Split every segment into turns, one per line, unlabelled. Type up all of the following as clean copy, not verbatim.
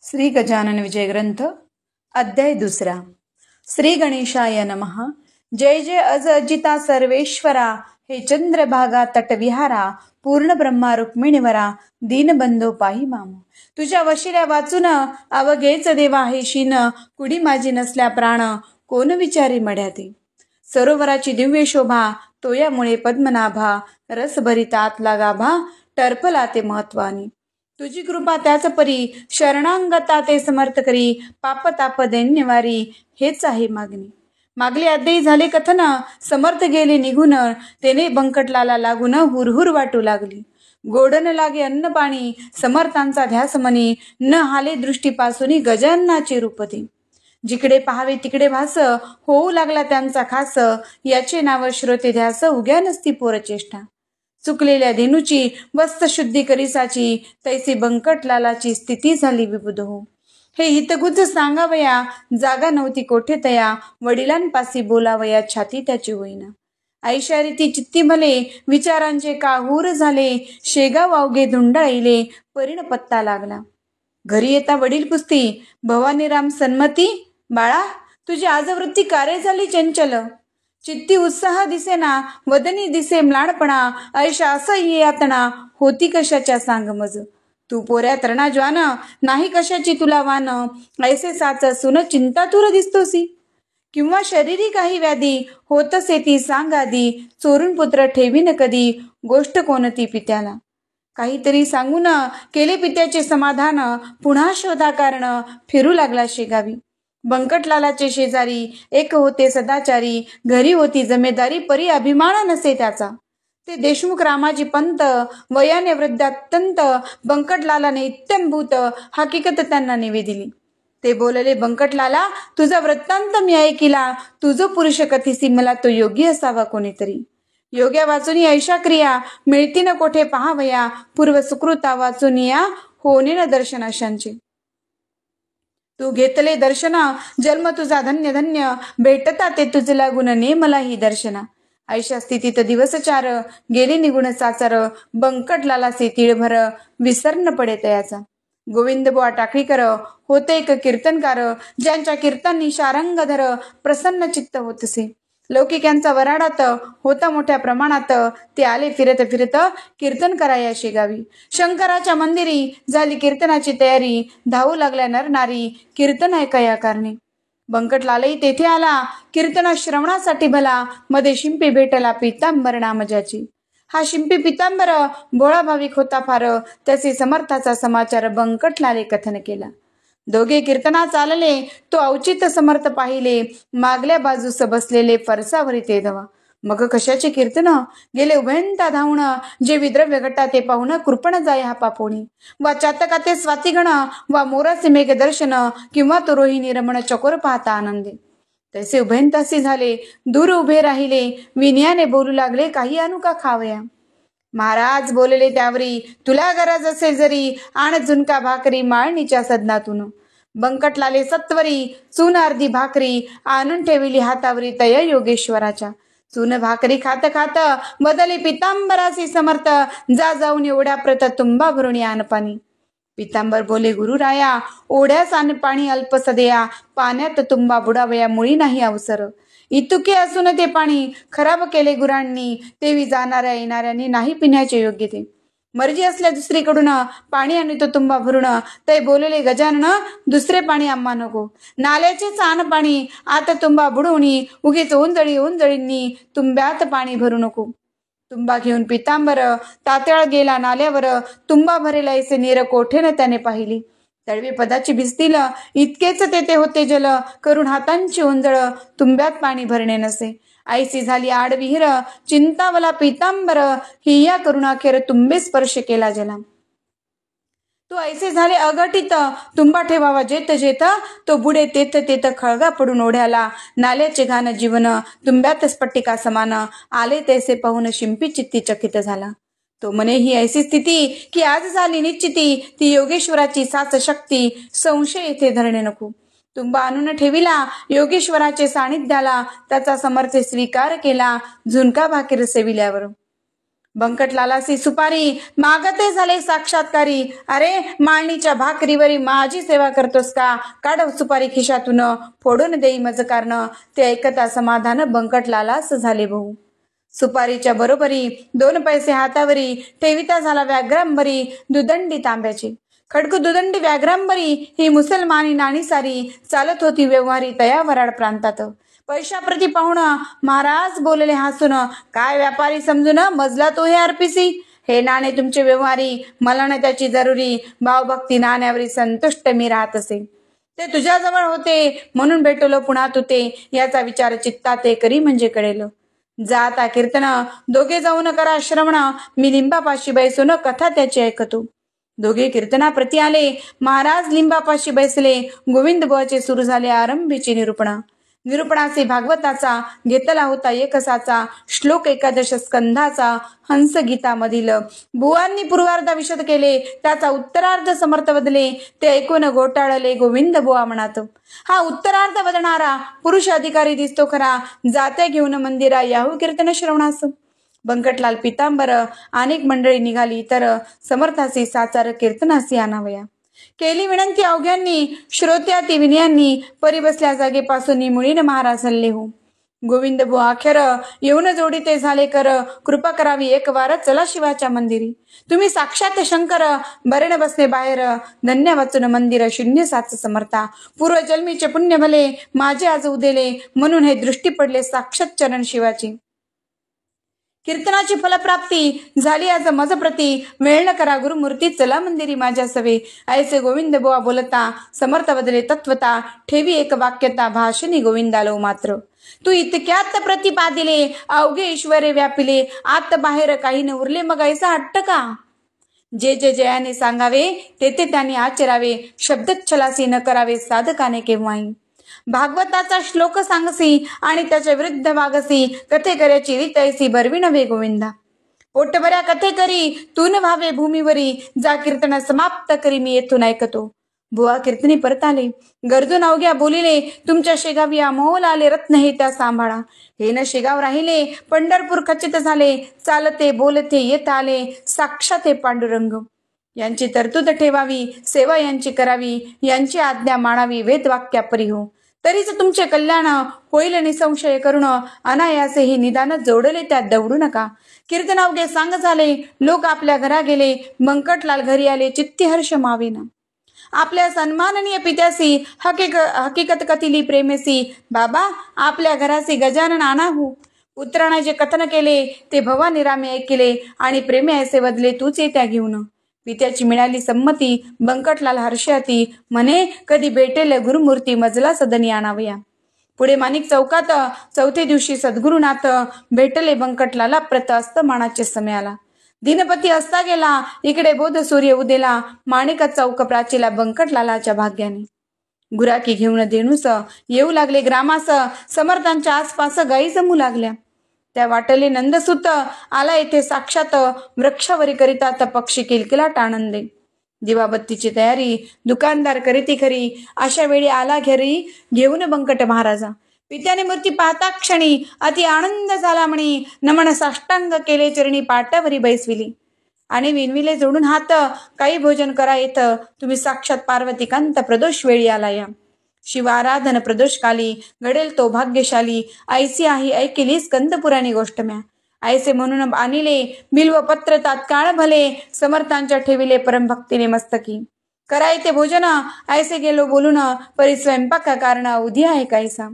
श्री गजानन विजय ग्रंथ अध्याय दुसरा। श्री गणेशाय नमः। जय जय अज अजिता सर्वेश्वरा, हे चंद्रभागा तटविहारा, पूर्ण ब्रह्मा रुक्मिणीवरा, दीनबंधो पाही माम। तुझ्या वशिल्या वाचून अवघेच देवा हे शीन, कुडी माझी नसल्या प्राण, कोण विचारी मढ्याते। सरोवराची दिव्य शोभा, तोयामुळे पद्मनाभा, रसभरिता आतला गाभा, टरफला ते महत्वानी। तुझी कृपा त्याच परी, शरणांगता ते समर्थ करी, पाप ताप दैन्यवारी, हेच आहे मागणी। मागले अद्यय झाले कथन, समर्थ गेले निघून, तेने बंकटलाला लागून हुरहुर वाटू लागली। गोडन लागे अन्न पाणी, समर्थांचा ध्यास मनी, न हाले दृष्टीपासून गजाननाचे रूप ते। जिकडे पाहावे तिकडे भास, होऊ लागला त्यांचा खास, याचे नाव श्रोते ध्यास, उग्या नसती पोरचेष्टा। चुकलेल्या धेनूची वस्त शुद्धी करीसाची, तैसी बंकटलालाची स्थिती झाली विबुध हो। हे हितगुज सांगावया, जागा नव्हती कोठे तया, वडिलांपासी बोलावया, छाती त्याची होईना। ऐशारी ती चित्ती भले, विचारांचे काहूर झाले, शेगाव अवघे धुंडाळीले, परिण पत्ता लागला। घरी येता वडील पुसती, भवानीराम सन्मती, बाळा तुझी आजवृत्ती कार्य झाली चंचल। चित्ती उत्साह दिसेना, वदनी दिसे म्लानपणा, ऐशा असह्य यातना, होती कशाच्या सांग मज। तू पोऱ्या तरणा ज्वान, नाही कशाची तुला वान, ऐसे साच सुन चिंतातुर दिसतोसी। किंवा शरीरी काही व्याधी, होतसे ती सांग आधी, चोरून पुत्र ठेवीन कधी, गोष्ट कोणती पित्याला। काहीतरी सांगून केले पित्याचे समाधान, पुन्हा शोधा कारण, फिरू लागला शेगावी। बंकटलालाचे शेजारी, एक होते सदाचारी, घरी होती जमेदारी, परी अभिमान नसे त्याचा। ते देशमुख रामाजी पंत, वयाने वृद्ध अत्यंत, बंकटलालाने इत्थंभूत हकीकत त्यांना निवेदिली। ते बोलले, बंकटलाला तुझा वृत्तांत मी ऐकिला, तुझो पुरुष कथिसी, मला तो योग्य असावा कोणीतरी। योग्या वाचून ऐशा क्रिया, मिळती न कोठे पहावया, पूर्व सुकृता वाचून या, होणे न दर्शन अशांचे। तू घेतले दर्शन, जन्म तुझा धन्य धन्य, भेटता ते तुझ लागून ने मला ही दर्शना। ऐशा स्थितीत दिवसचार, गेले निगुण साचर, बंकटलाला से तिळभर, विसर्ण पडे तयाचा। गोविंद बुवा टाकळीकर होते एक कीर्तनकार, ज्यांच्या कीर्तनी शारंगधर, प्रसन्न चित्त होतसे। लौकिकांचा वराडात होता मोठ्या प्रमाणात, ते आले फिरत फिरत कीर्तन कराया शेगावी। शंकराच्या मंदिरी झाली कीर्तनाची तयारी, धावू लागल्या नरनारी, कीर्तन ऐकाया कारणे। बंकटलालही तेथे आला, कीर्तन श्रवणासाठी भला, मध्ये शिंपी भेटला पितांबर नामजाची। हा शिंपी पितांबर भोळा भाविक होता फार, त्याचे समर्थाचा समाचार बंकटलाले कथन केला। दोघे कीर्तना चालले, तो औचित समर्थ पाहिले, मागल्या बाजूस बसलेले फरसावरी ते धवा। मग कशाचे कीर्तन, गेले उभयंता धावून, जे विद्रव्य घटा ते पाहून, कृपण जाय हा पापोणी। वा चातका ते स्वातिगण, वा मोराचे मेघ दर्शन, किंवा तो रोहिणी रमण चकोर पाहता आनंदे। तैसे उभयंतासी झाले, दूर उभे राहिले, विनयाने बोलू लागले, काही आणू का खावया। महाराज बोलले त्यावरी, तुला गरज असेल जरी, आण झुणका भाकरी माळणीच्या सदनातून। बंकटलाले सत्वरी चून अर्धी भाकरी, आणून ठेविली हातावरी तया योगेश्वराच्या। चून भाकरी खात खात बदले पितांबरासी समर्थ, जा जाऊन एवढ्या प्रत तुंबा भरून आण पाणी। पितांबर बोले, गुरुराया ओढ्यास आण पाणी अल्प सदया, पाण्यात तुंबा बुडावया मुळी नाही अवसर। इतुके असून ते पाणी खराब केले गुरांनी, तेवी जाणाऱ्या येणाऱ्यांनी नाही पिण्याचे योग्य ते। मर्जी असल्या दुसरीकडून पाणी आणि तो तुंबा भरून, ते बोलले गजानन दुसरे पाणी आम्हा नको, नाल्याचेच आण पाणी, आता तुंबा बुडवणी, उगीच ओंजळींनी तुंब्यात पाणी भरू नको। तुंबा घेऊन पितांबर तात्याळ गेला नाल्यावर, तुंबा भरेला ऐसे नीर कोठेन त्याने पाहिली। तळवी पदाची भिजतील इतकेच तेथे होते जल, करून हातांची ओंजळ, तुंब्यात पाणी भरणे नसे। ऐसी झाली आड विहीर, चिंतावला पितांबर, हिया करून अखेर तुंबे स्पर्श केला जला। तो ऐसे झाले अघटित, तुंबा ठेवावा जेथ जेथ, तो बुडे तेथ तेथ खळगा पडून ओढ्याला। नाल्याचे घाण जीवन, तुंब्यात स्फटिका समान, आले तैसे पाहून शिंपी चित्ती चकित झाला। तो म्हणे, ही ऐसी स्थिती, की आज झाली निश्चिती, ती योगेश्वराची साच शक्ती, संशय येथे धरणे नको। तुंबा आणून ठेविला योगेश्वराचे सानिध्याला, त्याचा समर्थ स्वीकार केला, झुणका भाकर सेविल्यावर। बंकटलालासी सुपारी मागते झाले साक्षात्कारी, अरे माळणीच्या भाकरीवरी माझी सेवा करतोस का, काढव सुपारी खिशातून फोडून देई मज कारण, ते ऐकता समाधान बंकटलालास झाले भाऊ. सुपारीच्या बरोबरी 2 पैसे हातावरी, ठेविता झाला व्याघ्रांबरी दुदंडी तांब्याची. खडकू दुदंडी व्याघ्रांबरी ही मुसलमानी नाणी सारी, चालत होती व्यवहारी तया वराड प्रांतात. पैशाप्रती पाहुणा महाराज बोलले हसून, काय व्यापारी समजून मजला तो हे आरपीसी, हे नाणे तुमचे व्यवहारी, मला न त्याची जरुरी, भावभक्ती नाण्यावरी संतुष्ट मी राहत असे. ते तुझ्याजवळ होते म्हणून भेटलो पुन्हा तू ते, याचा विचार चित्तात ते करी म्हणजे कळेल. जाता कीर्तन दोघे जाऊन करा श्रवण, मी लिंबापाशी बैसून कथा त्याची ऐकतो. दोघे कीर्तनाप्रती आले, महाराज लिंबापाशी बैसले. गोविंद बुवाचे सुरू झाले आरंभीची निरूपणाचे भागवताचा घेतला होता एकसाचा, श्लोक 11 स्कंधाचा हंस गीतामधील. बुवांनी पूर्वार्ध विशद केले, त्याचा उत्तरार्ध समर्थ बदले, ते ऐकून घोटाळले गोविंद बुवा म्हणत. हा उत्तरार्ध बदलणारा पुरुष अधिकारी दिसतो खरा, जात्या घेऊन मंदिरा याहू कीर्तन श्रवणास. बंकटलाल पितांबर अनेक मंडळी निघाली, तर समर्थासी साचार कीर्तनासी आणावया. केली विनंती अवघ्यांनी, श्रोत्याती विनयांनी, परी बसल्या जागेपासून मुळीन महाराज हल्ले हो. गोविंद बुवा अखेर येऊन जोडीते झाले कर, कृपा करावी एक वार चला शिवाच्या मंदिरी. तुम्ही साक्षात शंकर, बरेण बसले बाहेर, धन्य वाचून मंदिर 07 समर्था. पूर्वजन्मीचे पुण्य भले माझे आज उदेले, म्हणून हे दृष्टी पडले साक्षात चरण शिवाची. कीर्तनाची फलप्राप्ती झाली आज मज प्रती, वेळ न करा गुरुमूर्ती चला मंदिरी माझ्या सवे. ऐसे गोविंद बुवा बोलता समर्थ बदले तत्वता, ठेवी एक वाक्यता भाषणी गोविंदालो मात्र. तू इतक्यात प्रतिपादिले, अवघे ईश्वरे व्यापिले, आत बाहेर काही न उरले मग ऐसा हट्ट का. जे जे जयाने सांगावे ते ते त्यांनी आचरावे, शब्दच्छलासी न करावे साधकाने केव्हाही. भागवताचा श्लोक सांगसी आणि त्याच्या विरुद्ध वागसी, कथे करायची रीत ऐसी बरवी नव्हे गोविंदा. पोटभऱ्या कथे करी तू न व्हावे भूमीवरी, जा कीर्तन समाप्त करी मी येथून ऐकतो. बुवा कीर्तनी परत आले, गरजून अवघ्या बोलिले, तुमच्या शेगावी अमोल आले रत्न हे त्या सांभाळा. हे न शेगाव राहिले पंढरपूर खचित झाले, चालते बोलते येत आले साक्षात हे पांडुरंग. यांची तरतूद ठेवावी, सेवा यांची करावी, यांची आज्ञा मानावी वेदवाक्या परी हो. तरीच तुमचे कल्याण होईल निसंशय करुण, अनायासे हे निदान जोडले त्यात दौडू नका. कीर्तन अवघे सांग झाले, लोक आपल्या घरा गेले, बंकटलाल घरी आले चित्ती हर्ष मावेना. आपल्या सन्माननीय पित्यासी हकीकत कथिली प्रेमेसी, बाबा आपल्या घरासी गजानन आणाहू. पुत्राने जे कथन केले ते भवानी रामे ऐकिले, आणि प्रेमे ऐसे वदले तूच येत्या घेऊन. पित्याची मिळाली संमती, बंकटलाल हर्षाती, म्हणे कधी भेटेल गुरुमूर्ती मजला सदनी आणावया. पुढे माणिक चौकात 4थ्या दिवशी सद्गुरुनाथ भेटले बंकटलाला. प्रत अस्तमानाचे समय आला, दिनपती असता गेला, इकडे बोध सूर्य उदेला. माणिक चौक प्राचीला बंकटलालाच्या भाग्याने. गुराकी घेऊन देणूस येऊ लागले ग्रामास, समर्थांच्या आसपास गायी जमू लागल्या. त्या वाटले नंदसुत आला येथे साक्षात, वृक्षावरी करितात पक्षी किलकिलाट आनंदे. दिवाबत्तीची तयारी दुकानदार करीती खरी, अशा वेळी आला घरी घेऊन बंकट महाराजा. पित्याने मूर्ती पाहता क्षणी अति आनंद झाला म्हणी, नमन साष्टांग केले चरणी पाटावरी बैसविली. आणि विनविले जोडून हात, काही भोजन करा येत, तुम्ही साक्षात पार्वतीकांत प्रदोष वेळी आला या. शिवाराधन प्रदोषकाली घडेल तो भाग्यशाली, ऐसी आहे ऐकिली स्कंदपुराणी गोष्ट म्या. ऐसे म्हणून आणिले बिल्व पत्र तात्काळ भले, समर्थांच्या ठेविले परमभक्तीने मस्तकी. करायते भोजन ऐसे गेलो बोलून, परी स्वयंपाका कारण उधी आहे काहीसा.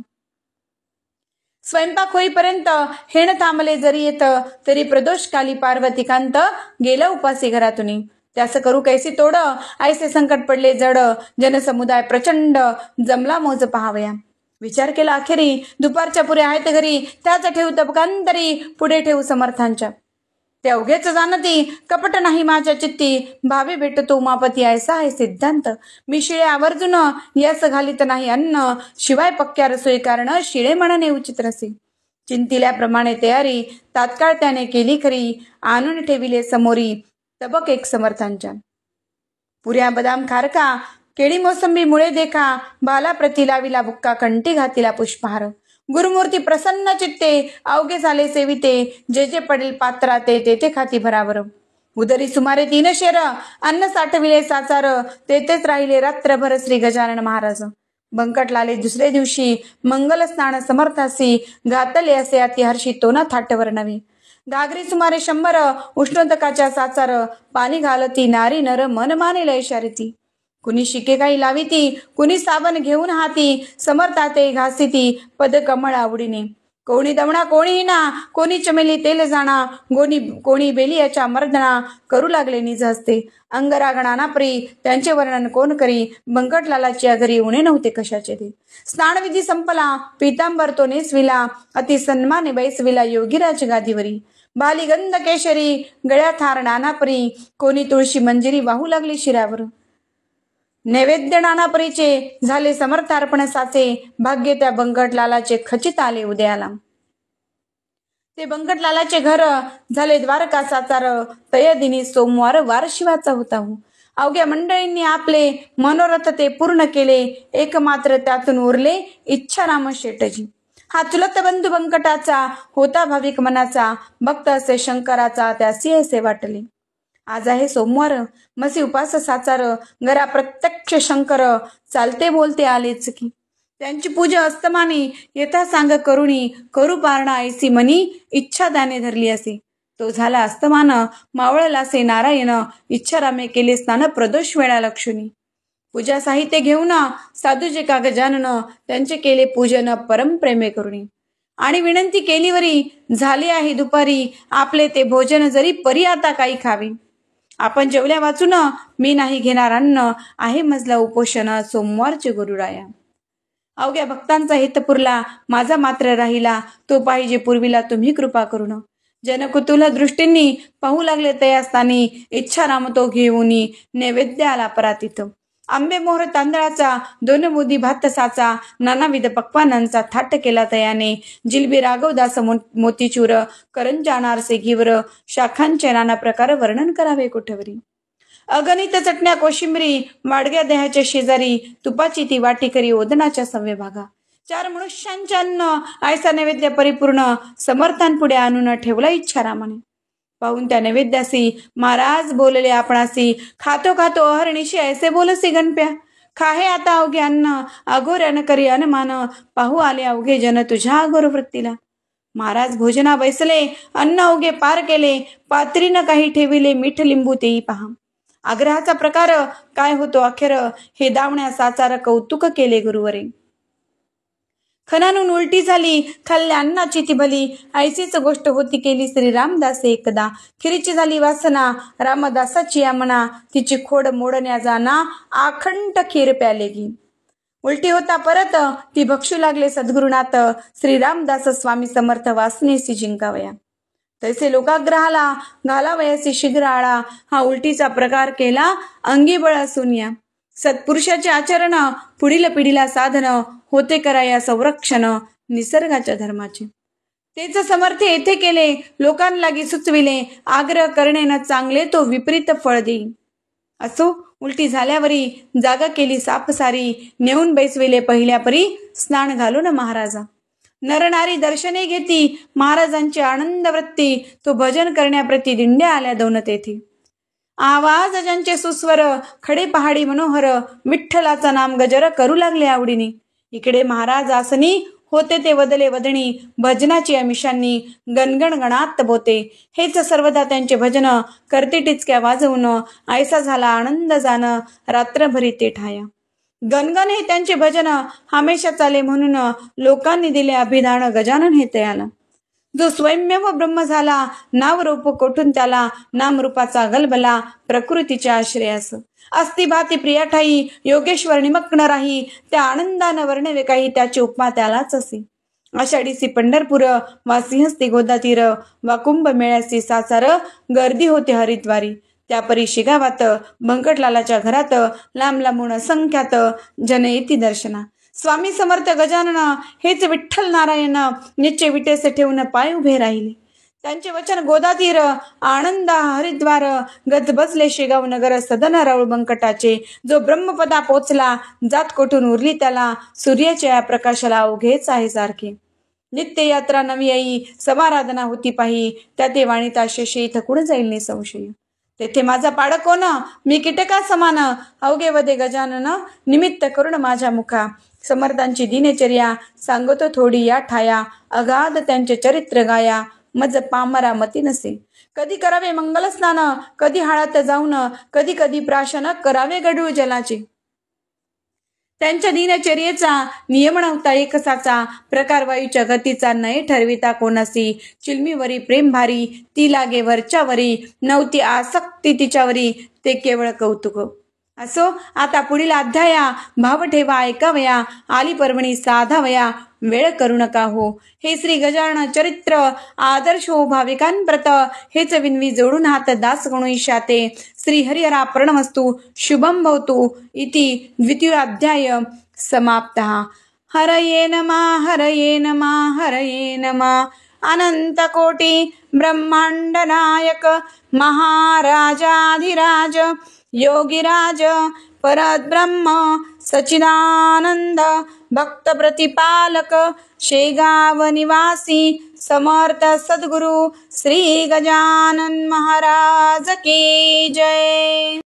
स्वयंपाक होईपर्यंत हेण थांबले जरी येत, तरी प्रदोषकाली पार्वतीकांत गेला उपासी घरातून. त्यास करू कैसी तोड, ऐसे संकट पडले जड, जनसमुदाय प्रचंड जमला मोज पहावया. विचार केला अखेरी, दुपारच्या पुरे आहेत घरी, त्याच ठेवू तपकांतरी, पुढे ठेवू समर्थांच्या. ते अवघेच जाणती, कपट नाही माझ्या चित्ती, भावी भेटतो उमापती ऐसा आहे सिद्धांत. मी शिळे आवर्जून यस घालीत नाही अन्न, शिवाय पक्क्या रसोई कारण शिळे म्हणणे उचित नसे. चिंतिल्याप्रमाणे तयारी तात्काळ त्याने केली खरी, आणून ठेविले समोरी तबक एक समर्थांच्या. पुऱ्या बदाम खारका, केळी मोसंबी मुळे देखा, बाला प्रती लाविला बुक्का, कंठी घातिला पुष्पहार. गुरुमूर्ती प्रसन्न चित्ते अवघे झाले सेविते, जे जे पडेल पात्रा ते तेथे खाती भरावर. उदरी सुमारे 3 शेर अन्न साठविले साचार, तेथेच राहिले रात्रभर श्री गजानन महाराज. बंकटलाले दुसरे दिवशी मंगल स्नान समर्थासी, घातले असे अतिहर्षी तोना थाटवर नवे. घागरी सुमारे 100 उष्णोदकाच्या साचार, पाणी घालती नारी नर मन मानेल इशारिती. कुणी शिके काही लाविती, कुणी साबण घेऊन हाती, समर्थाते घासिती पद कमळ आवडीने. कोणी दमणा कोणी ना, कोणी चमेली तेल जाणा, कोणी बेलियाच्या मर्दना, करू लागले निज हस्ते. अंगरागणाना परी त्यांचे वर्णन कोण करी, बंकटलालाच्या घरी उणे नव्हते कशाचे ते. स्नानविधी संपला, पितांबर तो नेसविला, अति सन्माने बैसविला योगीराज गादीवरी. बालिगंध केशरी गळ्यात हार नानापरी, कोणी तुळशी मंजिरी वाहू लागली शिरावर. नैवेद्य नानापरीचे झाले समर्थार्पण साचे, भाग्य त्या बंकटलालाचे खचित आले उदयाला. ते बंकटलालाचे घर झाले द्वारका साचार, तयदिनी सोमवार वार शिवाचा होता हो. अवघ्या मंडळींनी आपले मनोरथ ते पूर्ण केले, एकमात्र त्यातून उरले इच्छाराम शेटजी. हा चुलत बंधू बंकटाचा होता भाविक मनाचा, भक्त असे शंकराचा त्यासी असे वाटले. आज आहे सोमवार, मसी उपास साचार, घरा प्रत्यक्ष शंकर, चालते बोलते आलेच की. त्यांची पूजा अस्तमानी येता सांग करुणी, करू पारणा ऐसी मनी इच्छा त्याने धरली असे. तो झाला अस्तमान, मावळलासे नारायण, इच्छारामे केले स्नान प्रदोष वेळा लक्षणी. पूजा साहित्य घेऊन साधूजे का गजानन, त्यांचे केले पूजन परम प्रेमे करुणी. आणि विनंती केलीवरी झाले आहे दुपारी, आपले ते भोजन जरी परी आता काही खावी. आपण जेवल्या वाचून मी नाही घेणार अन्न, आहे मजला उपोषण सोमवारचे गुरुराया. अवघ्या भक्तांचा हेत पुरला, माझा मात्र राहिला, तो पाहिजे पूर्वीला तुम्ही कृपा करून. जनकुतूल दृष्टींनी पाहू लागले तयास्थानी, इच्छा राम तो घेऊनी नैवेद्य आला परातीत. आंबे मोहर तांदळाचा, 2 मोदी भात साचा, नानाविध पक्वानांचा थाट केला तयाने. जिलबी राघवदास मोतीचूर, करंजा अनारसे घीवर, शाखांचे नाना प्रकार वर्णन करावे कोठवरी. अगणित चटण्या कोशिंबरी, वाडग्या देहाच्या शेजारी, तुपाची ती वाटी करी ओदनाच्या सव्य भागा. 4 मनुष्यांचे अन्न ऐसा नैवेद्य परिपूर्ण, समर्थांपुढे आणून ठेवला इच्छारामाने. पाहून त्या नैवेद्यासी महाराज बोलले आपणासी, खातो खातो अहर्निशी ऐसे बोलसी गणप्या. खाहे आता अवघे अन्न, अघोऱ्यान करी अनुमान, पाहू आले अवघे जन तुझ्या अघोर वृत्तीला. महाराज भोजना बैसले, अन्न अवघे पार केले, पात्रीनं काही ठेविले, मीठ लिंबू तेही पहा. आग्रहाचा प्रकार काय होतो अखेर, हे दावण्या साचार कौतुक केले गुरुवरे. खणानून उलटी झाली, खाल्ल्या अन्नाची ती भली, ऐसीच गोष्ट होती केली श्री रामदासे एकदा. खिरीची झाली वासना, रामदासाची यामना, तिची खोड मोडण्या जाना, आखंड खीर प्याले गी. उलटी होता परत, ती भक्षू लागले सद्गुरुनाथ, श्री रामदास स्वामी समर्थ वासनेसी जिंकावया. तैसे लोकाग्रहाला घालावयासी शीघ्र आळा, हा उलटीचा प्रकार केला अंगी बळ असून या. सत्पुरुषाचे आचरण पुढील पिढीला साधन, होते कराया संरक्षण निसर्गाच्या धर्माचे. तेच समर्थ येथे केले, लोकांलागी सुचविले, आग्रह करणे न चांगले तो विपरीत फळ देई. असो उलटी झाल्यावरी जागा केली सापसारी, नेऊन बैसविले पहिल्या परी स्नान घालून महाराजा. नरनारी दर्शने घेती, महाराजांची आनंद वृत्ती, तो भजन करण्याप्रती दिंड्या आल्या दोन तेथे. आवाज ज्यांचे सुस्वर, खडे पहाडी मनोहर, विठ्ठलाचा नाम गजर करू लागले आवडीने. इकडे महाराज आसनी, होते ते वदले वदणी, भजनाची अमिषांनी गणगण गणात बोते. हेच सर्वदा त्यांचे भजन, करते टिचक्या वाजवून, ऐसा झाला आनंद जाण, रात्रभरी ते ठाया. गणगण हे त्यांचे भजन हमेशा चाले म्हणून, लोकांनी दिले अभिधान गजानन हे तयाला. जो स्वयंमेव ब्रह्म झाला, नाव रूप कोठून त्याला, नाम रूपाचा गलबला, प्रकृतीच्या आश्रयास. अस्ति भाती प्रिया ठाई, योगेश्वर निमग्न राही, त्या आनंदानं वर्णवे काही, त्याची उपमा त्यालाच असे. आषाढीसी पंढरपूर, वा सिंहस्ती गोदातीर, वा कुंभ मेळ्यासी साचार, गर्दी होते हरिद्वारी. त्यापरी शिगावात बंकटलालाच्या घरात, लांब लांबून असंख्यात जन येती दर्शना. स्वामी समर्थ गजानन हेच विठ्ठल नारायण, निश्चय विटेसे ठेवून पाय उभे राहिले. त्यांचे वचन गोदातीर, आनंद हरिद्वार, गज बसले शेगाव नगर, सदन राऊळ बंकटाचे. जो ब्रह्मपदा पोचला, जात कोठून उरली त्याला, सूर्याच्या या प्रकाशाला अवघेच आहे सारखे. नित्य यात्रा नवी आई, समाराधना होती पाही, त्या ते वाणिता शशी थकून जाईल नि संशय. तेथे माझा पाड कोण, मी कीटका समान, अवघे वदे गजानन, निमित्त करुण माझ्या मुखा. समर्थांची दिनचर्या सांगतो थोडी या ठाया, अगाध त्यांचे चरित्र गाया, मज पामरा मती नसे. कधी करावे मंगल स्नान, कधी हाळात जाऊन, कधी कधी प्राशन करावे गढूळ जलाचे. त्यांच्या दिनचर्येचा नियम नव्हता एकसाचा, प्रकार वायूच्या गतीचा नाही ठरविता कोणासी. चिलमीवरी प्रेम भारी, ती लागे वरच्यावरी, नव्हती आसक्ती तिच्यावरी, ते केवळ कौतुक. असो आता पुढील अध्याया, भाव ठेवा ऐकावया, आली पर्वणी साधावया, वेळ करू नका हो. हे श्री गजानन चरित्र आदर्श हो भाविकांप्रत, हेच विनवी जोडून हात दास गणुष्याते. श्री हरिहरा प्रणमस्तु, शुभम भवतु इति द्वितीय अध्याय समाप्तः. हरये नमः हरये नमः हरये नमः. अनंत कोटी ब्रह्मांड नायक, महाराजाधिराज, योगीराज परब्रह्म, सच्चिदानंद भक्त प्रतिपालक, शेगाव निवासी समर्थ सद्गुरु श्री गजानन महाराज की जय.